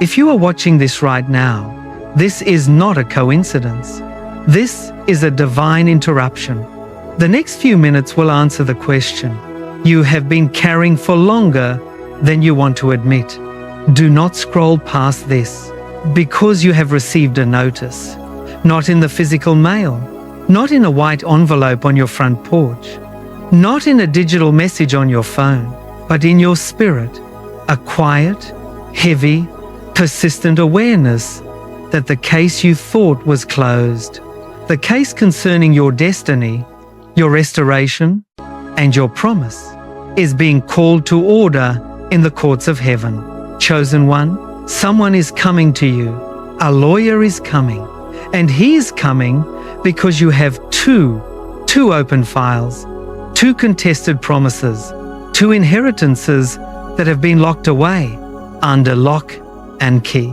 If you are watching this right now, this is not a coincidence. This is a divine interruption. The next few minutes will answer the question you have been carrying for longer than you want to admit. Do not scroll past this, because you have received a notice. Not in the physical mail, not in a white envelope on your front porch, not in a digital message on your phone, but in your spirit, a quiet, heavy, persistent awareness that the case you thought was closed, the case concerning your destiny, your restoration, and your promise, is being called to order in the courts of heaven. Chosen one, someone is coming to you. A lawyer is coming, and he is coming because you have two open files, two contested promises, two inheritances that have been locked away under lock and key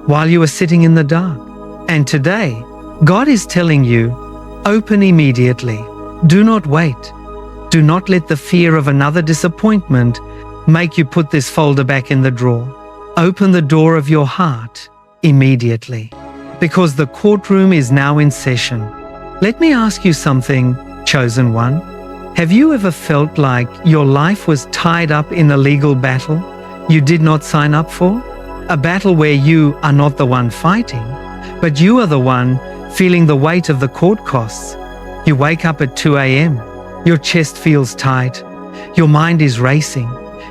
while you are sitting in the dark. And today, God is telling you, open immediately. Do not wait. Do not let the fear of another disappointment make you put this folder back in the drawer. Open the door of your heart immediately, because the courtroom is now in session. Let me ask you something, chosen one. Have you ever felt like your life was tied up in a legal battle you did not sign up for? A battle where you are not the one fighting, but you are the one feeling the weight of the court costs. You wake up at 2 a.m. Your chest feels tight. Your mind is racing.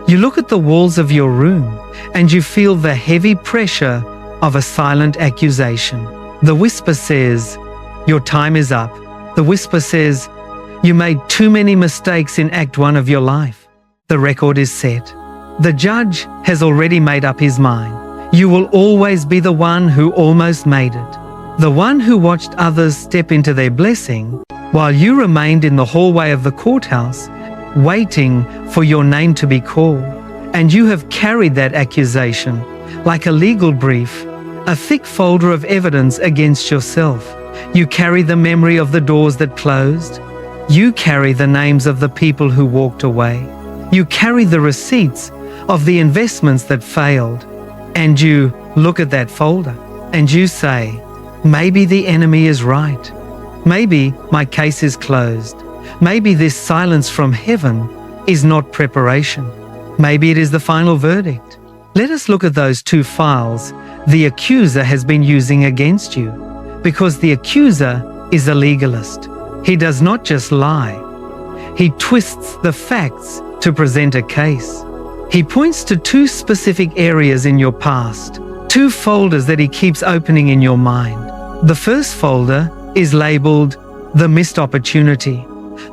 You look at the walls of your room and you feel the heavy pressure of a silent accusation. The whisper says, your time is up. The whisper says, you made too many mistakes in Act 1 of your life. The record is set. The judge has already made up his mind. You will always be the one who almost made it. The one who watched others step into their blessing while you remained in the hallway of the courthouse, waiting for your name to be called. And you have carried that accusation like a legal brief, a thick folder of evidence against yourself. You carry the memory of the doors that closed. You carry the names of the people who walked away. You carry the receipts of the investments that failed. And you look at that folder and you say, maybe the enemy is right. Maybe my case is closed. Maybe this silence from heaven is not preparation. Maybe it is the final verdict. Let us look at those two files the accuser has been using against you, because the accuser is a legalist. He does not just lie. He twists the facts to present a case. He points to two specific areas in your past, two folders that he keeps opening in your mind. The first folder is labeled the missed opportunity.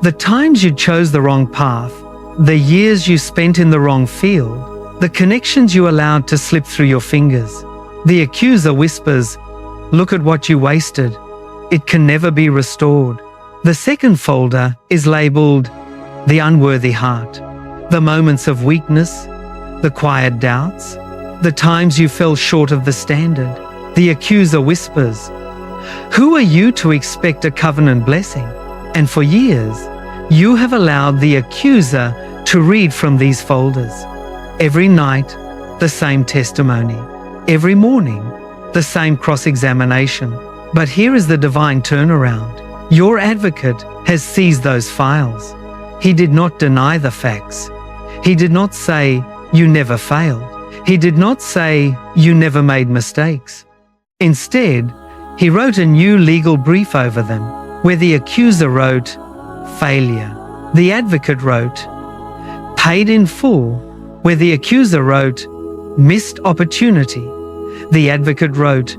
The times you chose the wrong path, the years you spent in the wrong field, the connections you allowed to slip through your fingers. The accuser whispers, look at what you wasted. It can never be restored. The second folder is labeled the unworthy heart. The moments of weakness, the quiet doubts, the times you fell short of the standard. The accuser whispers, who are you to expect a covenant blessing? And for years, you have allowed the accuser to read from these folders. Every night, the same testimony. Every morning, the same cross-examination. But here is the divine turnaround. Your advocate has seized those files. He did not deny the facts. He did not say, you never failed. He did not say, you never made mistakes. Instead, he wrote a new legal brief over them, where the accuser wrote, failure. The advocate wrote, paid in full, where the accuser wrote, missed opportunity. The advocate wrote,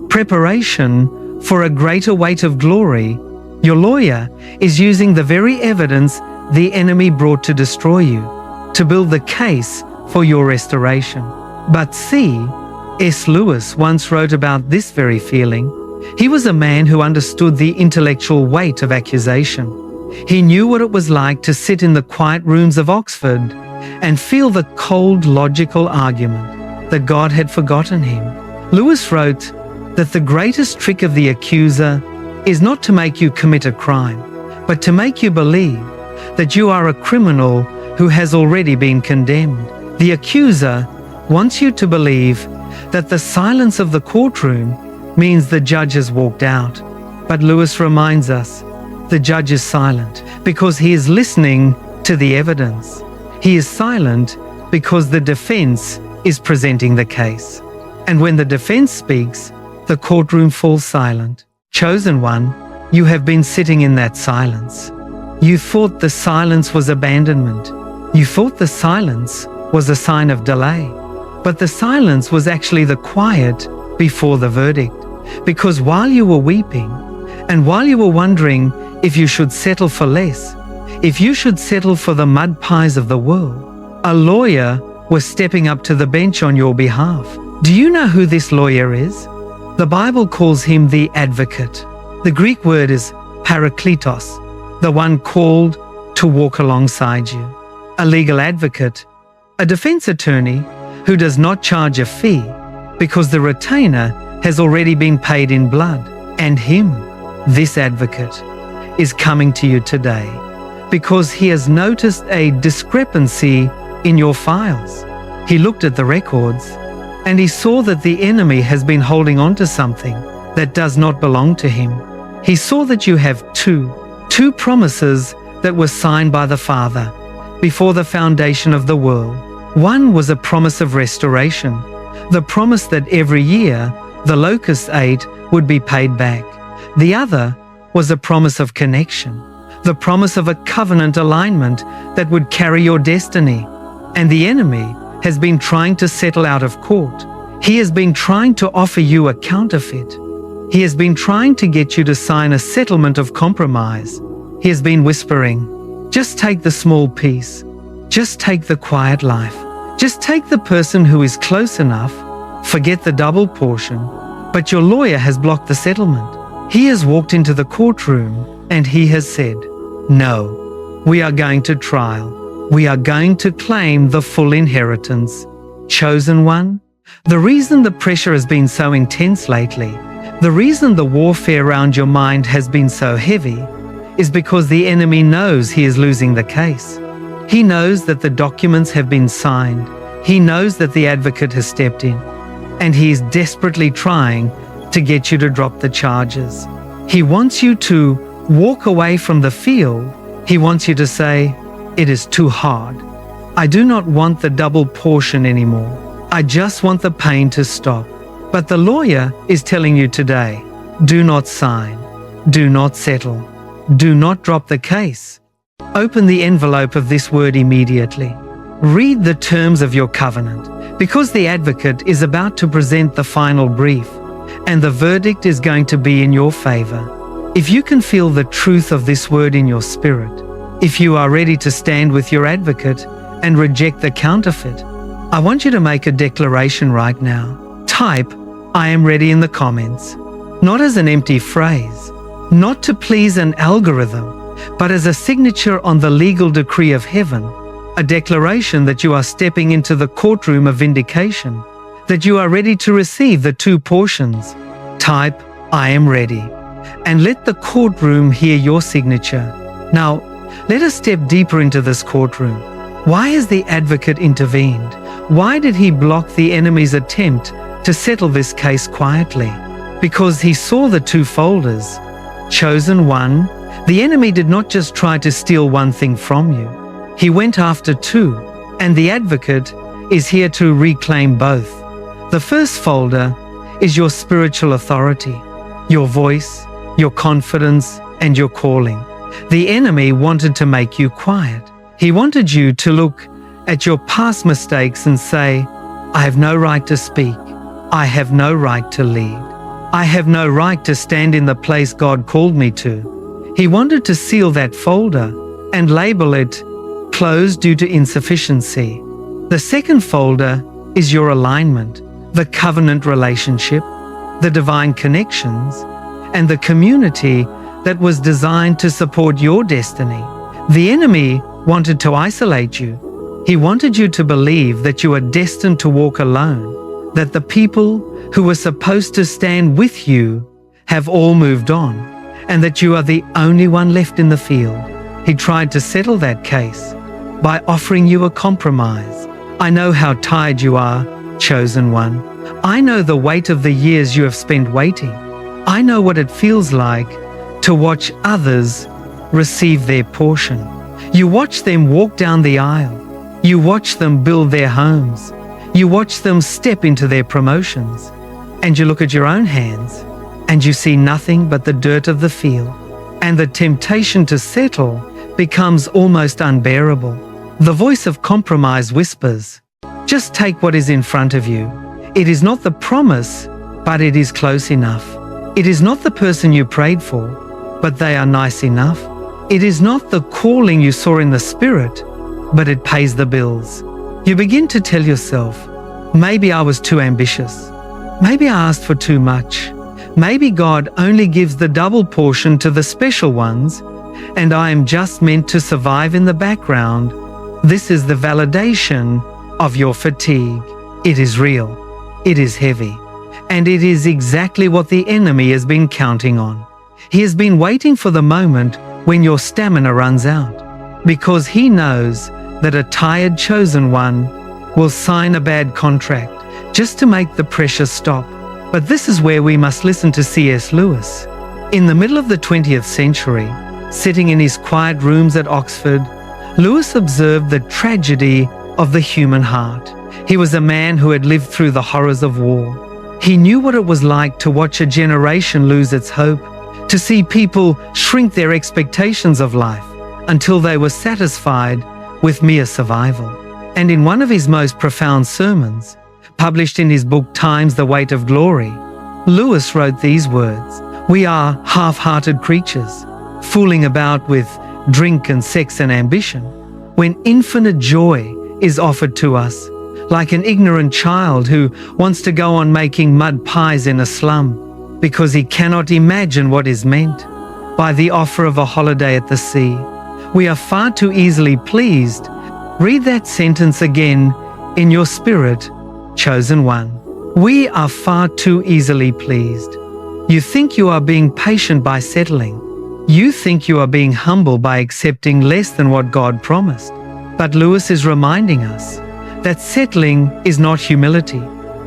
preparation for a greater weight of glory. Your lawyer is using the very evidence the enemy brought to destroy you, to build the case for your restoration. But C.S. Lewis once wrote about this very feeling. He was a man who understood the intellectual weight of accusation. He knew what it was like to sit in the quiet rooms of Oxford and feel the cold, logical argument that God had forgotten him. Lewis wrote that the greatest trick of the accuser is not to make you commit a crime, but to make you believe that you are a criminal who has already been condemned. The accuser wants you to believe that the silence of the courtroom means the judge has walked out. But Lewis reminds us, the judge is silent because he is listening to the evidence. He is silent because the defense is presenting the case. And when the defense speaks, the courtroom falls silent. Chosen one, you have been sitting in that silence. You thought the silence was abandonment. You thought the silence was a sign of delay. But the silence was actually the quiet before the verdict. Because while you were weeping, and while you were wondering if you should settle for less, if you should settle for the mud pies of the world, a lawyer was stepping up to the bench on your behalf. Do you know who this lawyer is? The Bible calls him the advocate. The Greek word is parakletos, the one called to walk alongside you. A legal advocate, a defense attorney who does not charge a fee because the retainer has already been paid in blood. And him, this advocate, is coming to you today because he has noticed a discrepancy in your files. He looked at the records and he saw that the enemy has been holding on to something that does not belong to him. He saw that you have two promises that were signed by the Father before the foundation of the world. One was a promise of restoration, the promise that every year the locust ate would be paid back. The other was a promise of connection, the promise of a covenant alignment that would carry your destiny. And the enemy has been trying to settle out of court. He has been trying to offer you a counterfeit. He has been trying to get you to sign a settlement of compromise. He has been whispering, just take the small piece. Just take the quiet life. Just take the person who is close enough. Forget the double portion. But your lawyer has blocked the settlement. He has walked into the courtroom and he has said, no, we are going to trial. We are going to claim the full inheritance. Chosen one, the reason the pressure has been so intense lately, the reason the warfare around your mind has been so heavy, is because the enemy knows he is losing the case. He knows that the documents have been signed. He knows that the advocate has stepped in. And he is desperately trying to get you to drop the charges. He wants you to walk away from the field. He wants you to say, it is too hard. I do not want the double portion anymore. I just want the pain to stop. But the lawyer is telling you today, do not sign. Do not settle. Do not drop the case. Open the envelope of this word immediately. Read the terms of your covenant, because the advocate is about to present the final brief, and the verdict is going to be in your favor. If you can feel the truth of this word in your spirit, if you are ready to stand with your advocate and reject the counterfeit, I want you to make a declaration right now. Type, I am ready in the comments, not as an empty phrase, not to please an algorithm, but as a signature on the legal decree of heaven, a declaration that you are stepping into the courtroom of vindication, that you are ready to receive the two portions. Type, I am ready, and let the courtroom hear your signature. Now, let us step deeper into this courtroom. Why has the advocate intervened? Why did he block the enemy's attempt to settle this case quietly? Because he saw the two folders. Chosen one, the enemy did not just try to steal one thing from you. He went after two, and the advocate is here to reclaim both. The first folder is your spiritual authority, your voice, your confidence, and your calling. The enemy wanted to make you quiet. He wanted you to look at your past mistakes and say, I have no right to speak. I have no right to lead. I have no right to stand in the place God called me to. He wanted to seal that folder and label it closed due to insufficiency. The second folder is your alignment, the covenant relationship, the divine connections, and the community that was designed to support your destiny. The enemy wanted to isolate you. He wanted you to believe that you are destined to walk alone, that the people who were supposed to stand with you have all moved on, and that you are the only one left in the field. He tried to settle that case by offering you a compromise. I know how tired you are, chosen one. I know the weight of the years you have spent waiting. I know what it feels like to watch others receive their portion. You watch them walk down the aisle. You watch them build their homes. You watch them step into their promotions. And you look at your own hands and you see nothing but the dirt of the field. And the temptation to settle becomes almost unbearable. The voice of compromise whispers, just take what is in front of you. It is not the promise, but it is close enough. It is not the person you prayed for, but they are nice enough. It is not the calling you saw in the spirit, but it pays the bills. You begin to tell yourself, maybe I was too ambitious. Maybe I asked for too much. Maybe God only gives the double portion to the special ones, and I am just meant to survive in the background. This is the validation of your fatigue. It is real. It is heavy. And it is exactly what the enemy has been counting on. He has been waiting for the moment when your stamina runs out, because he knows that a tired chosen one will sign a bad contract just to make the pressure stop. But this is where we must listen to C.S. Lewis. In the middle of the 20th century, sitting in his quiet rooms at Oxford, Lewis observed the tragedy of the human heart. He was a man who had lived through the horrors of war. He knew what it was like to watch a generation lose its hope, to see people shrink their expectations of life until they were satisfied with mere survival. And in one of his most profound sermons, published in his book Times the Weight of Glory, Lewis wrote these words, "We are half-hearted creatures, fooling about with drink and sex and ambition, when infinite joy is offered to us, like an ignorant child who wants to go on making mud pies in a slum because he cannot imagine what is meant by the offer of a holiday at the sea. We are far too easily pleased." Read that sentence again in your spirit, chosen one. We are far too easily pleased. You think you are being patient by settling. You think you are being humble by accepting less than what God promised. But Lewis is reminding us that settling is not humility.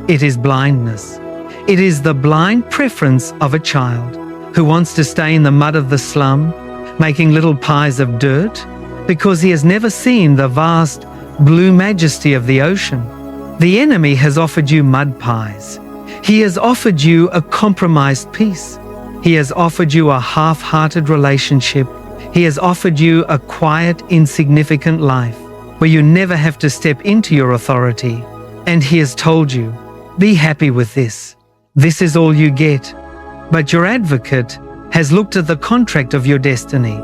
It is blindness. It is the blind preference of a child who wants to stay in the mud of the slum, making little pies of dirt, because he has never seen the vast blue majesty of the ocean. The enemy has offered you mud pies. He has offered you a compromised peace. He has offered you a half-hearted relationship. He has offered you a quiet, insignificant life where you never have to step into your authority. And he has told you, be happy with this. This is all you get. But your advocate has looked at the contract of your destiny,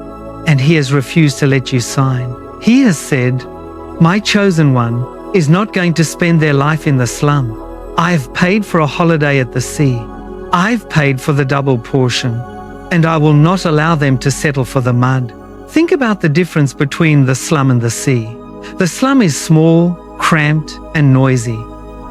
and he has refused to let you sign. He has said, my chosen one is not going to spend their life in the slum. I've paid for a holiday at the sea. I've paid for the double portion, and I will not allow them to settle for the mud. Think about the difference between the slum and the sea. The slum is small, cramped, and noisy.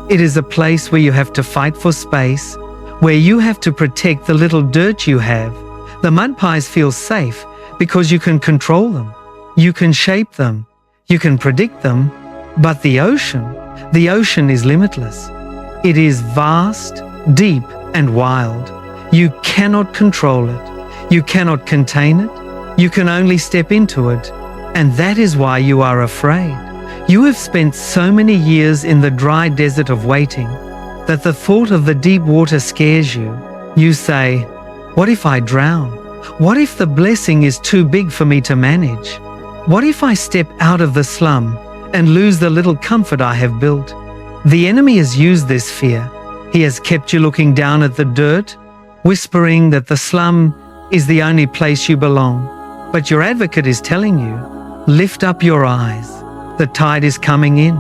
It is a place where you have to fight for space, where you have to protect the little dirt you have. The mud pies feel safe because you can control them. You can shape them. You can predict them. But the ocean is limitless. It is vast, deep, and wild. You cannot control it. You cannot contain it. You can only step into it. And that is why you are afraid. You have spent so many years in the dry desert of waiting that the thought of the deep water scares you. You say, what if I drown? What if the blessing is too big for me to manage? What if I step out of the slum and lose the little comfort I have built? The enemy has used this fear. He has kept you looking down at the dirt, whispering that the slum is the only place you belong. But your advocate is telling you, lift up your eyes. The tide is coming in.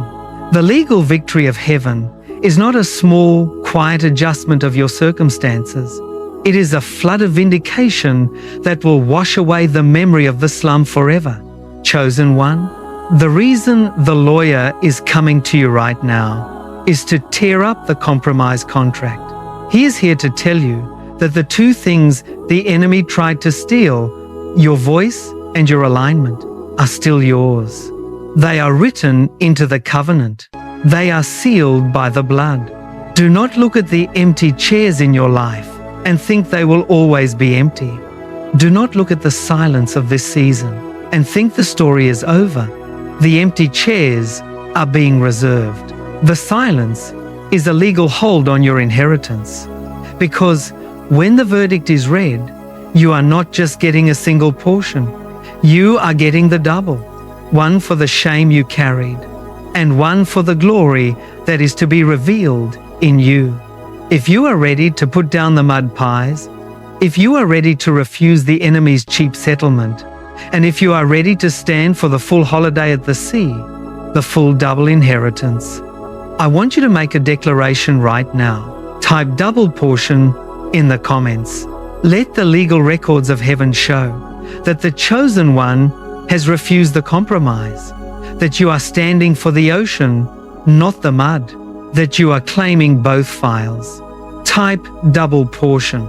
The legal victory of heaven is not a small, quiet adjustment of your circumstances. It is a flood of vindication that will wash away the memory of the slum forever. Chosen one, the reason the lawyer is coming to you right now is to tear up the compromise contract. He is here to tell you that the two things the enemy tried to steal, your voice and your alignment, are still yours. They are written into the covenant. They are sealed by the blood. Do not look at the empty chairs in your life and think they will always be empty. Do not look at the silence of this season and think the story is over. The empty chairs are being reserved. The silence is a legal hold on your inheritance. Because when the verdict is read, you are not just getting a single portion. You are getting the double. One for the shame you carried, and one for the glory that is to be revealed in you. If you are ready to put down the mud pies, if you are ready to refuse the enemy's cheap settlement, and if you are ready to stand for the full holiday at the sea, the full double inheritance, I want you to make a declaration right now. Type double portion in the comments. Let the legal records of heaven show that the chosen one has refused the compromise, that you are standing for the ocean, not the mud, that you are claiming both files. Type double portion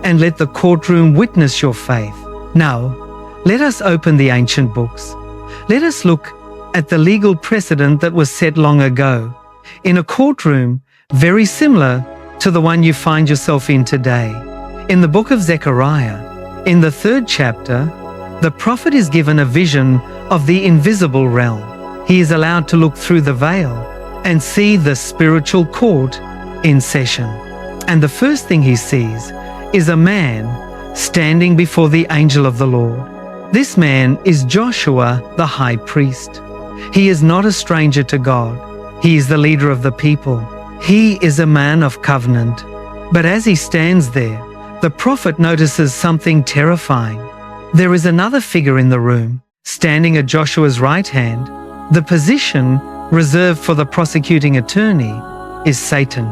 and let the courtroom witness your faith. Now, let us open the ancient books. Let us look at the legal precedent that was set long ago in a courtroom very similar to the one you find yourself in today. In the book of Zechariah, in the 3rd chapter, the prophet is given a vision of the invisible realm. He is allowed to look through the veil and see the spiritual court in session. And the first thing he sees is a man standing before the angel of the Lord. This man is Joshua, the high priest. He is not a stranger to God. He is the leader of the people. He is a man of covenant. But as he stands there, the prophet notices something terrifying. There is another figure in the room, standing at Joshua's right hand. The position reserved for the prosecuting attorney is Satan,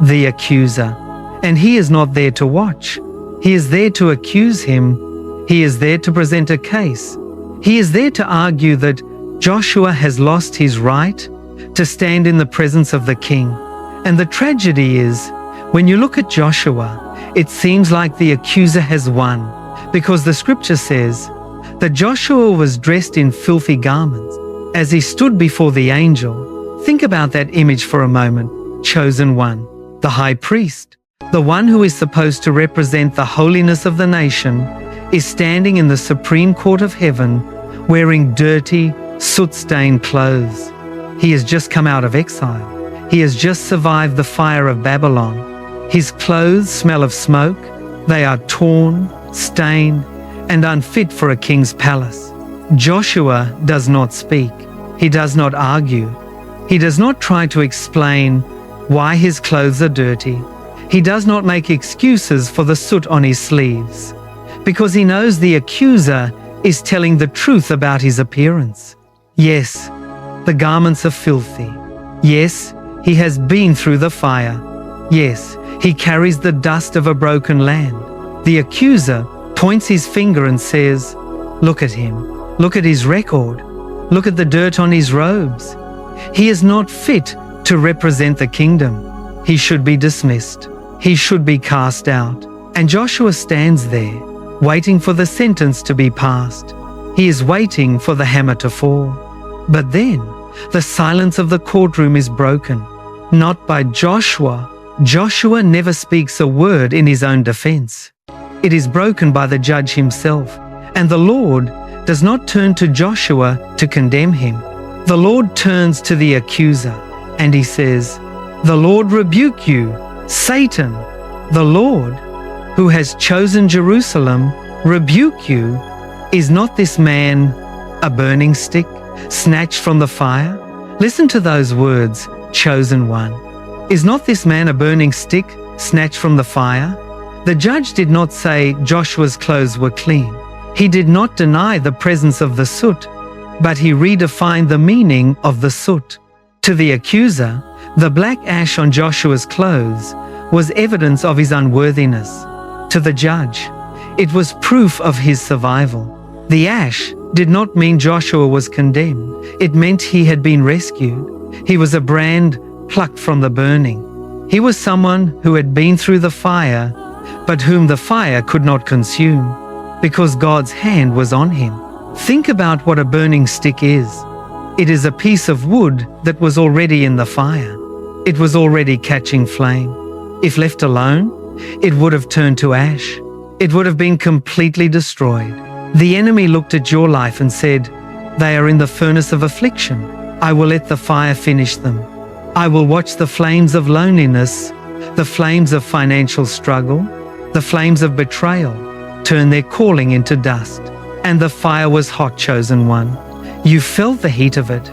the accuser. And he is not there to watch. He is there to accuse him. He is there to present a case. He is there to argue that Joshua has lost his right to stand in the presence of the king. And the tragedy is, when you look at Joshua, it seems like the accuser has won, because the scripture says that Joshua was dressed in filthy garments as he stood before the angel. Think about that image for a moment. Chosen one, the high priest, the one who is supposed to represent the holiness of the nation, is standing in the supreme court of heaven wearing dirty, soot-stained clothes. He has just come out of exile. He has just survived the fire of Babylon. His clothes smell of smoke. They are torn, stained, and unfit for a king's palace. Joshua does not speak. He does not argue. He does not try to explain why his clothes are dirty. He does not make excuses for the soot on his sleeves, because he knows the accuser is telling the truth about his appearance. Yes, the garments are filthy. Yes, he has been through the fire. Yes, he carries the dust of a broken land. The accuser points his finger and says, "Look at him. Look at his record. Look at the dirt on his robes. He is not fit to represent the kingdom. He should be dismissed. He should be cast out." And Joshua stands there, waiting for the sentence to be passed. He is waiting for the hammer to fall. But then, the silence of the courtroom is broken. Not by Joshua. Joshua never speaks a word in his own defense. It is broken by the judge himself. And the Lord does not turn to Joshua to condemn him. The Lord turns to the accuser and he says, "The Lord rebuke you, Satan. The Lord, who has chosen Jerusalem, rebuke you. Is not this man a burning stick, snatched from the fire?" Listen to those words, chosen one. Is not this man a burning stick, snatched from the fire? The judge did not say Joshua's clothes were clean. He did not deny the presence of the soot, but he redefined the meaning of the soot. To the accuser, the black ash on Joshua's clothes was evidence of his unworthiness. To the judge, it was proof of his survival. The ash did not mean Joshua was condemned. It meant he had been rescued. He was a brand plucked from the burning. He was someone who had been through the fire, but whom the fire could not consume, because God's hand was on him. Think about what a burning stick is. It is a piece of wood that was already in the fire. it was already catching flame. If left alone, it would have turned to ash. It would have been completely destroyed. The enemy looked at your life and said, "They are in the furnace of affliction. I will let the fire finish them. I will watch the flames of loneliness, the flames of financial struggle, the flames of betrayal, turn their calling into dust." And the fire was hot, chosen one. You felt the heat of it.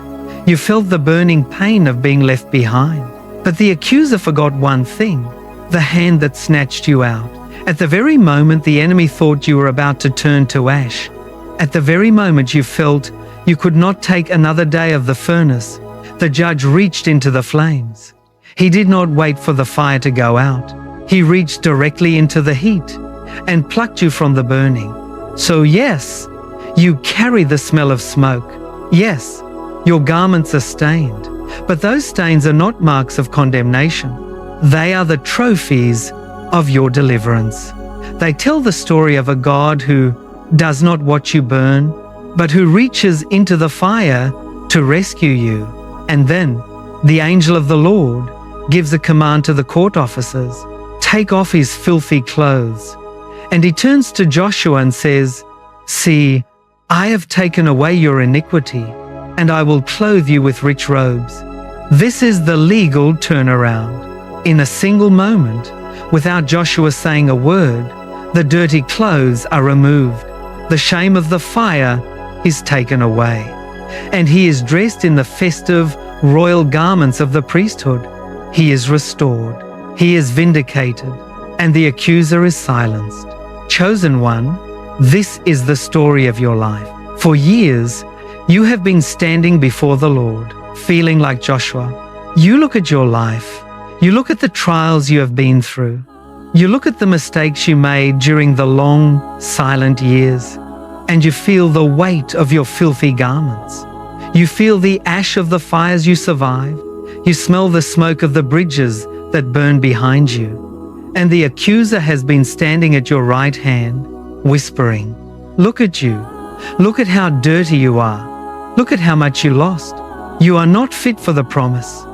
You felt the burning pain of being left behind. But the accuser forgot one thing, the hand that snatched you out. At the very moment the enemy thought you were about to turn to ash, at the very moment you felt you could not take another day of the furnace, the judge reached into the flames. He did not wait for the fire to go out. He reached directly into the heat and plucked you from the burning. So yes, you carry the smell of smoke. Yes, your garments are stained, but those stains are not marks of condemnation. They are the trophies of your deliverance. They tell the story of a God who does not watch you burn, but who reaches into the fire to rescue you. And then the angel of the Lord gives a command to the court officers, "Take off his filthy clothes." And he turns to Joshua and says, "See, I have taken away your iniquity, and I will clothe you with rich robes." This is the legal turnaround. In a single moment, without Joshua saying a word, the dirty clothes are removed. The shame of the fire is taken away. And he is dressed in the festive royal garments of the priesthood. He is restored. He is vindicated. And the accuser is silenced. Chosen one, this is the story of your life. For years, you have been standing before the Lord, feeling like Joshua. You look at your life. You look at the trials you have been through. You look at the mistakes you made during the long, silent years, and you feel the weight of your filthy garments. You feel the ash of the fires you survived. You smell the smoke of the bridges that burn behind you. And the accuser has been standing at your right hand, whispering, "Look at you. Look at how dirty you are. Look at how much you lost. You are not fit for the promise.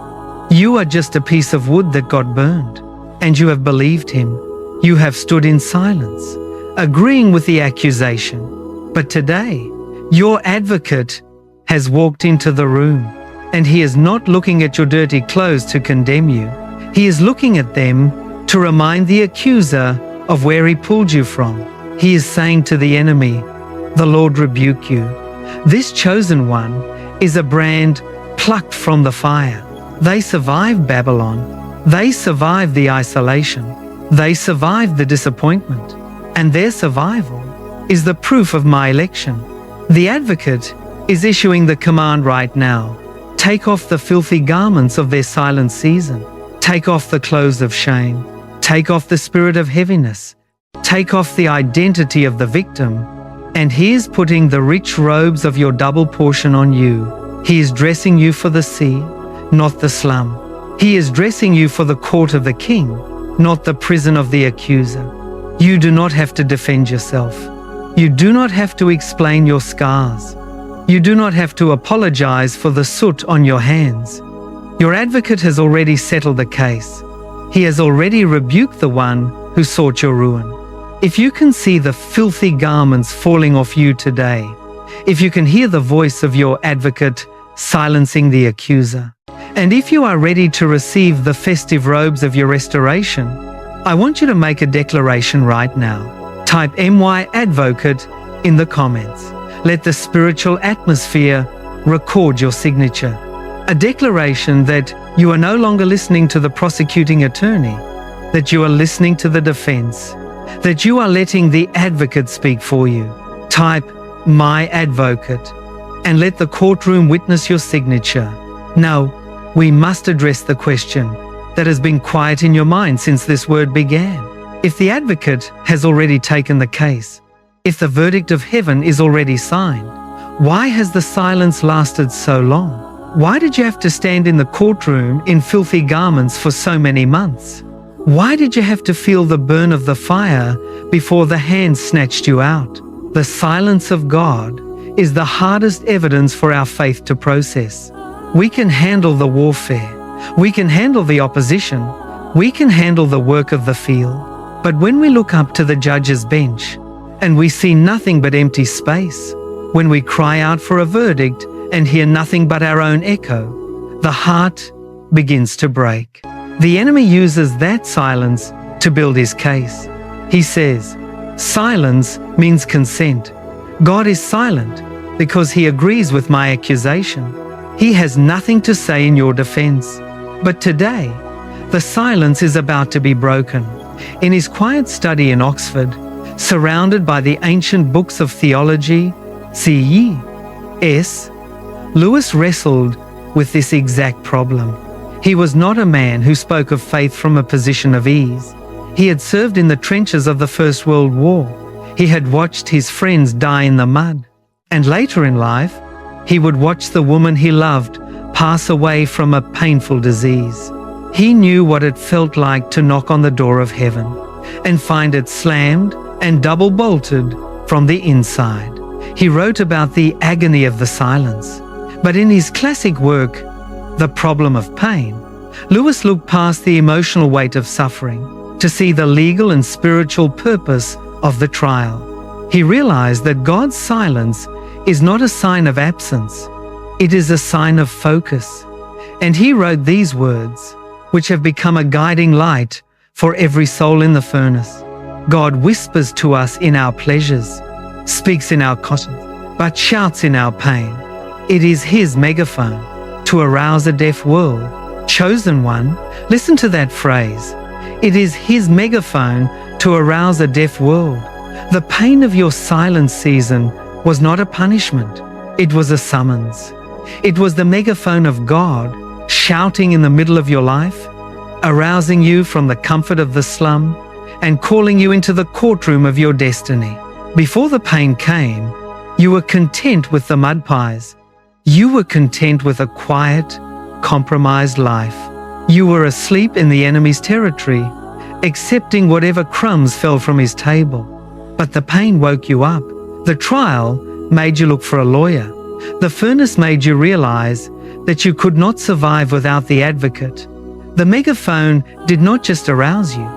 You are just a piece of wood that got burned." And you have believed him. You have stood in silence, agreeing with the accusation. But today, your advocate has walked into the room, and he is not looking at your dirty clothes to condemn you. He is looking at them to remind the accuser of where he pulled you from. He is saying to the enemy, "The Lord rebuke you." This chosen one is a brand plucked from the fire. They survived Babylon. They survived the isolation. They survived the disappointment. And their survival is the proof of my election. The advocate is issuing the command right now. Take off the filthy garments of their silent season. Take off the clothes of shame. Take off the spirit of heaviness. Take off the identity of the victim. And he is putting the rich robes of your double portion on you. He is dressing you for the sea, not the slum. He is dressing you for the court of the king, not the prison of the accuser. You do not have to defend yourself. You do not have to explain your scars. You do not have to apologize for the soot on your hands. Your advocate has already settled the case. He has already rebuked the one who sought your ruin. If you can see the filthy garments falling off you today, if you can hear the voice of your advocate silencing the accuser, and if you are ready to receive the festive robes of your restoration, I want you to make a declaration right now. Type MY Advocate in the comments. Let the spiritual atmosphere record your signature. A declaration that you are no longer listening to the prosecuting attorney, that you are listening to the defense, that you are letting the advocate speak for you. Type My Advocate and let the courtroom witness your signature. Now, we must address the question that has been quiet in your mind since this word began. If the advocate has already taken the case, if the verdict of heaven is already signed, why has the silence lasted so long? Why did you have to stand in the courtroom in filthy garments for so many months? Why did you have to feel the burn of the fire before the hand snatched you out? The silence of God is the hardest evidence for our faith to process. We can handle the warfare. We can handle the opposition. We can handle the work of the field. But when we look up to the judge's bench and we see nothing but empty space, when we cry out for a verdict and hear nothing but our own echo, the heart begins to break. The enemy uses that silence to build his case. He says, silence means consent. God is silent because he agrees with my accusation. He has nothing to say in your defense. But today, the silence is about to be broken. In his quiet study in Oxford, surrounded by the ancient books of theology, C.S., Lewis wrestled with this exact problem. He was not a man who spoke of faith from a position of ease. He had served in the trenches of the First World War. He had watched his friends die in the mud. And later in life, he would watch the woman he loved pass away from a painful disease. He knew what it felt like to knock on the door of heaven and find it slammed and double-bolted from the inside. He wrote about the agony of the silence. But in his classic work, The Problem of Pain, Lewis looked past the emotional weight of suffering to see the legal and spiritual purpose of the trial. He realized that God's silence is not a sign of absence, it is a sign of focus. And he wrote these words, which have become a guiding light for every soul in the furnace. God whispers to us in our pleasures, speaks in our cautions, but shouts in our pain. It is his megaphone to arouse a deaf world. Chosen one, listen to that phrase. It is his megaphone to arouse a deaf world. The pain of your silence season was not a punishment, it was a summons. It was the megaphone of God shouting in the middle of your life, arousing you from the comfort of the slum and calling you into the courtroom of your destiny. Before the pain came, you were content with the mud pies. You were content with a quiet, compromised life. You were asleep in the enemy's territory, accepting whatever crumbs fell from his table. But the pain woke you up. The trial made you look for a lawyer. The furnace made you realize that you could not survive without the advocate. The megaphone did not just arouse you,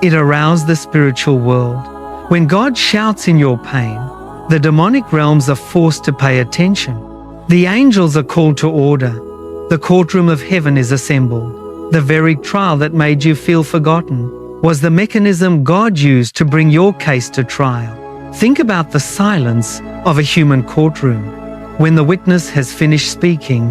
it aroused the spiritual world. When God shouts in your pain, the demonic realms are forced to pay attention. The angels are called to order. The courtroom of heaven is assembled. The very trial that made you feel forgotten was the mechanism God used to bring your case to trial. Think about the silence of a human courtroom. When the witness has finished speaking,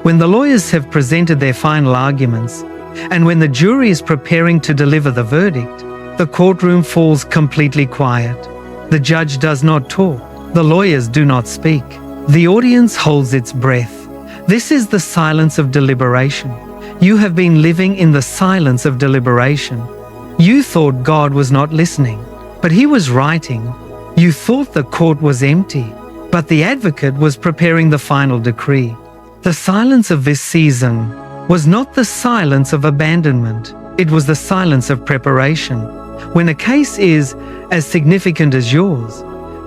when the lawyers have presented their final arguments, and when the jury is preparing to deliver the verdict, the courtroom falls completely quiet. The judge does not talk. The lawyers do not speak. The audience holds its breath. This is the silence of deliberation. You have been living in the silence of deliberation. You thought God was not listening, but he was writing. You thought the court was empty, but the advocate was preparing the final decree. The silence of this season was not the silence of abandonment. It was the silence of preparation. When a case is as significant as yours,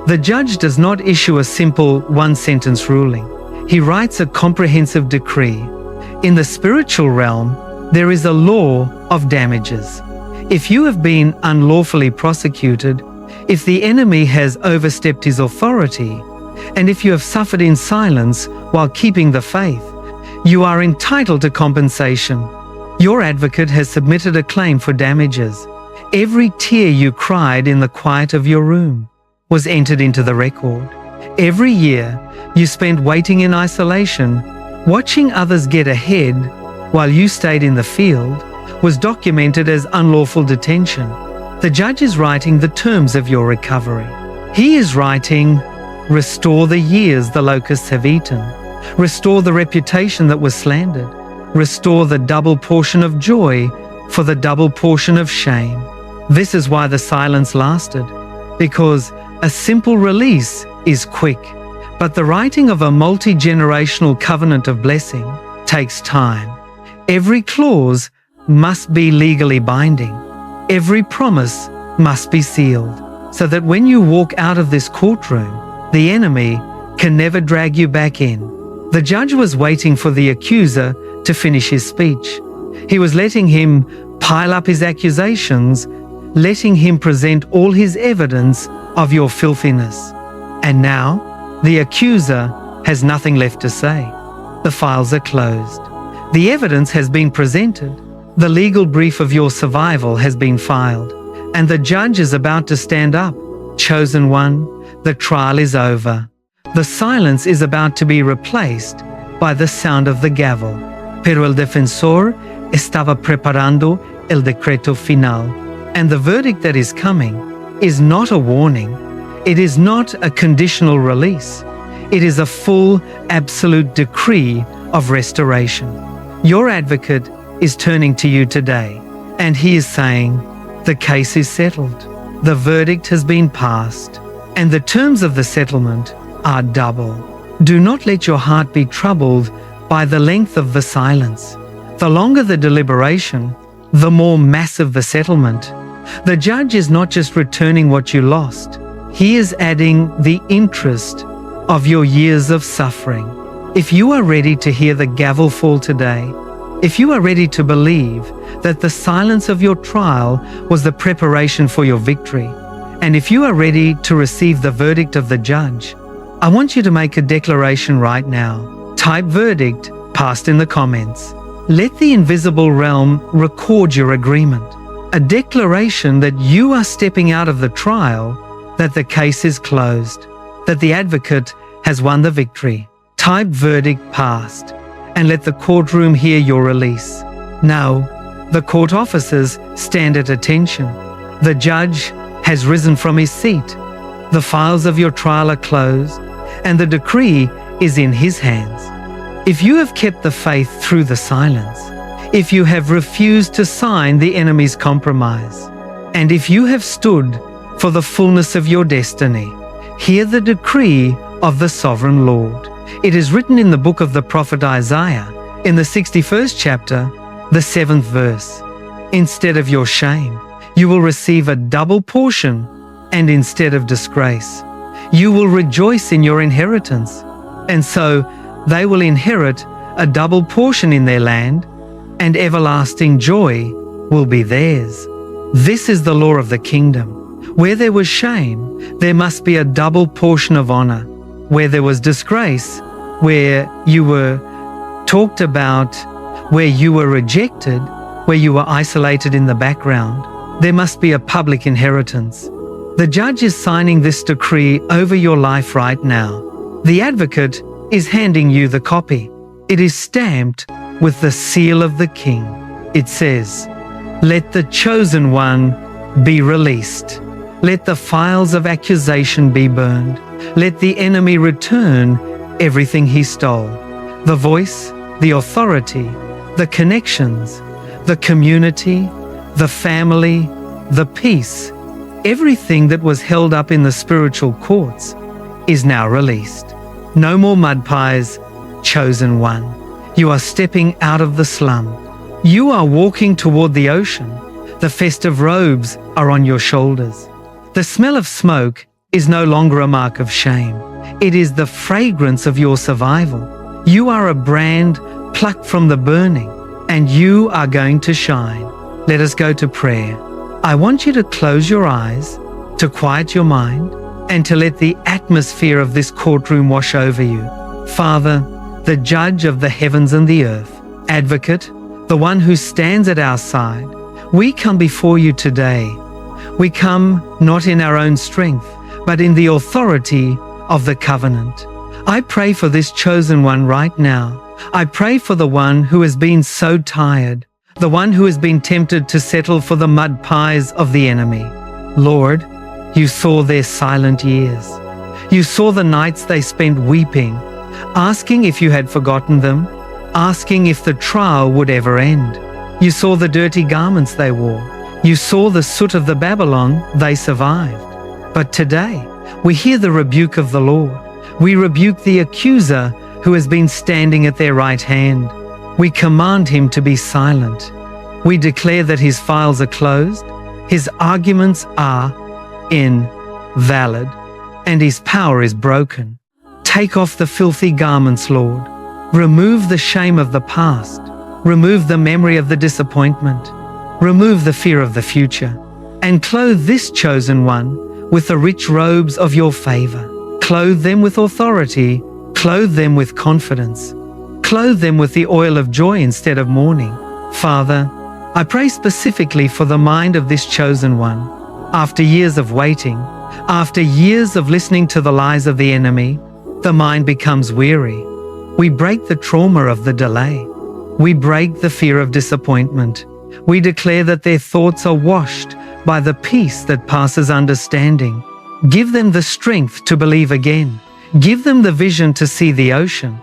the judge does not issue a simple one-sentence ruling. He writes a comprehensive decree. In the spiritual realm, there is a law of damages. If you have been unlawfully prosecuted, if the enemy has overstepped his authority, and if you have suffered in silence while keeping the faith, you are entitled to compensation. Your advocate has submitted a claim for damages. Every tear you cried in the quiet of your room was entered into the record. Every year you spent waiting in isolation, watching others get ahead while you stayed in the field, was documented as unlawful detention. The judge is writing the terms of your recovery. He is writing, restore the years the locusts have eaten. Restore the reputation that was slandered. Restore the double portion of joy for the double portion of shame. This is why the silence lasted, because a simple release is quick, but the writing of a multi-generational covenant of blessing takes time. Every clause must be legally binding. Every promise must be sealed, so that when you walk out of this courtroom, the enemy can never drag you back in. The judge was waiting for the accuser to finish his speech. He was letting him pile up his accusations, letting him present all his evidence of your filthiness. And now, the accuser has nothing left to say. The files are closed. The evidence has been presented. The legal brief of your survival has been filed. And the judge is about to stand up. Chosen one, the trial is over. The silence is about to be replaced by the sound of the gavel. Pero el defensor estaba preparando el decreto final. And the verdict that is coming is not a warning. It is not a conditional release. It is a full, absolute decree of restoration. Your advocate is turning to you today, and he is saying, the case is settled. The verdict has been passed, and the terms of the settlement are double. Do not let your heart be troubled by the length of the silence. The longer the deliberation, the more massive the settlement. The judge is not just returning what you lost. He is adding the interest of your years of suffering. If you are ready to hear the gavel fall today, if you are ready to believe that the silence of your trial was the preparation for your victory, and if you are ready to receive the verdict of the judge, I want you to make a declaration right now. Type verdict passed in the comments. Let the invisible realm record your agreement. A declaration that you are stepping out of the trial, that the case is closed, that the advocate has won the victory. Type verdict passed, and let the courtroom hear your release. Now, the court officers stand at attention. The judge has risen from his seat. The files of your trial are closed, and the decree is in his hands. If you have kept the faith through the silence, if you have refused to sign the enemy's compromise, and if you have stood for the fullness of your destiny, hear the decree of the sovereign Lord. It is written in the book of the prophet Isaiah, in the 61st chapter, the 7th verse. Instead of your shame, you will receive a double portion, and instead of disgrace, you will rejoice in your inheritance. And so they will inherit a double portion in their land, and everlasting joy will be theirs. This is the law of the kingdom. Where there was shame, there must be a double portion of honor. Where there was disgrace, where you were talked about, where you were rejected, where you were isolated in the background, there must be a public inheritance. The judge is signing this decree over your life right now. The advocate is handing you the copy. It is stamped with the seal of the king. It says, "Let the chosen one be released. Let the files of accusation be burned. Let the enemy return everything he stole." The voice, the authority, the connections, the community, the family, the peace, everything that was held up in the spiritual courts is now released. No more mud pies, chosen one. You are stepping out of the slum. You are walking toward the ocean. The festive robes are on your shoulders. The smell of smoke is no longer a mark of shame. It is the fragrance of your survival. You are a brand plucked from the burning, and you are going to shine. Let us go to prayer. I want you to close your eyes, to quiet your mind, and to let the atmosphere of this courtroom wash over you. Father, the judge of the heavens and the earth, advocate, the one who stands at our side, we come before you today. We come not in our own strength, but in the authority of the covenant. I pray for this chosen one right now. I pray for the one who has been so tired, the one who has been tempted to settle for the mud pies of the enemy. Lord, you saw their silent years. You saw the nights they spent weeping, asking if you had forgotten them, asking if the trial would ever end. You saw the dirty garments they wore. You saw the soot of the Babylon they survived. But today, we hear the rebuke of the Lord. We rebuke the accuser who has been standing at their right hand. We command him to be silent. We declare that his files are closed, his arguments are invalid, and his power is broken. Take off the filthy garments, Lord. Remove the shame of the past. Remove the memory of the disappointment. Remove the fear of the future. And clothe this chosen one with the rich robes of your favor. Clothe them with authority. Clothe them with confidence. Clothe them with the oil of joy instead of mourning. Father, I pray specifically for the mind of this chosen one. After years of waiting, after years of listening to the lies of the enemy, the mind becomes weary. We break the trauma of the delay. We break the fear of disappointment. We declare that their thoughts are washed by the peace that passes understanding. Give them the strength to believe again. Give them the vision to see the ocean.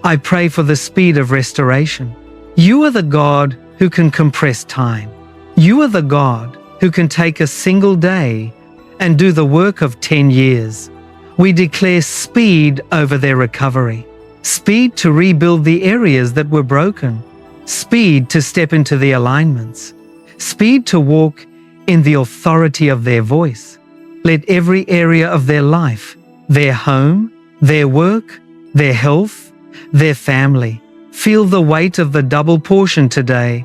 I pray for the speed of restoration. You are the God who can compress time. You are the God who can take a single day and do the work of 10 years. We declare speed over their recovery. Speed to rebuild the areas that were broken. Speed to step into the alignments. Speed to walk in the authority of their voice. Let every area of their life, their home, their work, their health, their family, feel the weight of the double portion today.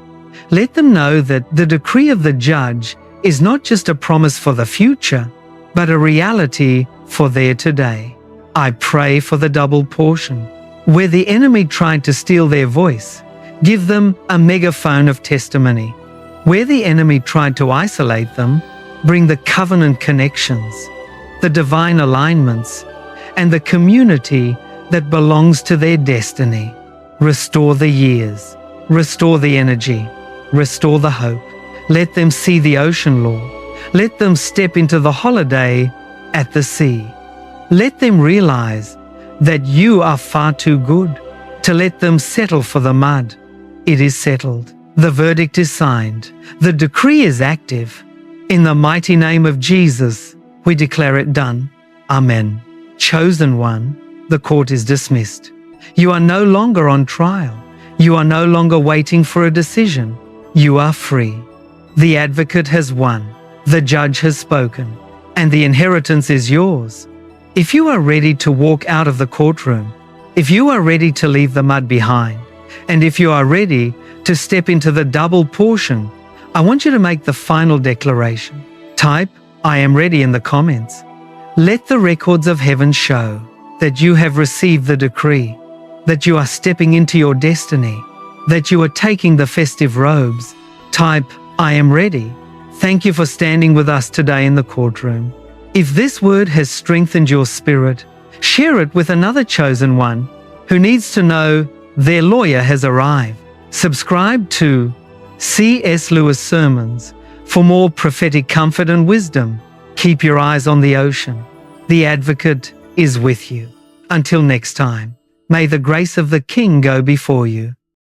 Let them know that the decree of the judge is not just a promise for the future, but a reality for their today. I pray for the double portion. Where the enemy tried to steal their voice, give them a megaphone of testimony. Where the enemy tried to isolate them, bring the covenant connections, the divine alignments, and the community that belongs to their destiny. Restore the years, restore the energy, restore the hope. Let them see the ocean, Lord. Let them step into the holiday at the sea. Let them realize that you are far too good to let them settle for the mud. It is settled. The verdict is signed. The decree is active. In the mighty name of Jesus, we declare it done. Amen. Chosen one, the court is dismissed. You are no longer on trial. You are no longer waiting for a decision. You are free. The advocate has won. The judge has spoken. And the inheritance is yours. If you are ready to walk out of the courtroom, if you are ready to leave the mud behind, and if you are ready to step into the double portion, I want you to make the final declaration. Type, I am ready in the comments. Let the records of heaven show that you have received the decree, that you are stepping into your destiny, that you are taking the festive robes. Type, I am ready. Thank you for standing with us today in the courtroom. If this word has strengthened your spirit, share it with another chosen one who needs to know their lawyer has arrived. Subscribe to C.S. Lewis Sermons for more prophetic comfort and wisdom. Keep your eyes on the ocean. The advocate is with you. Until next time, may the grace of the King go before you.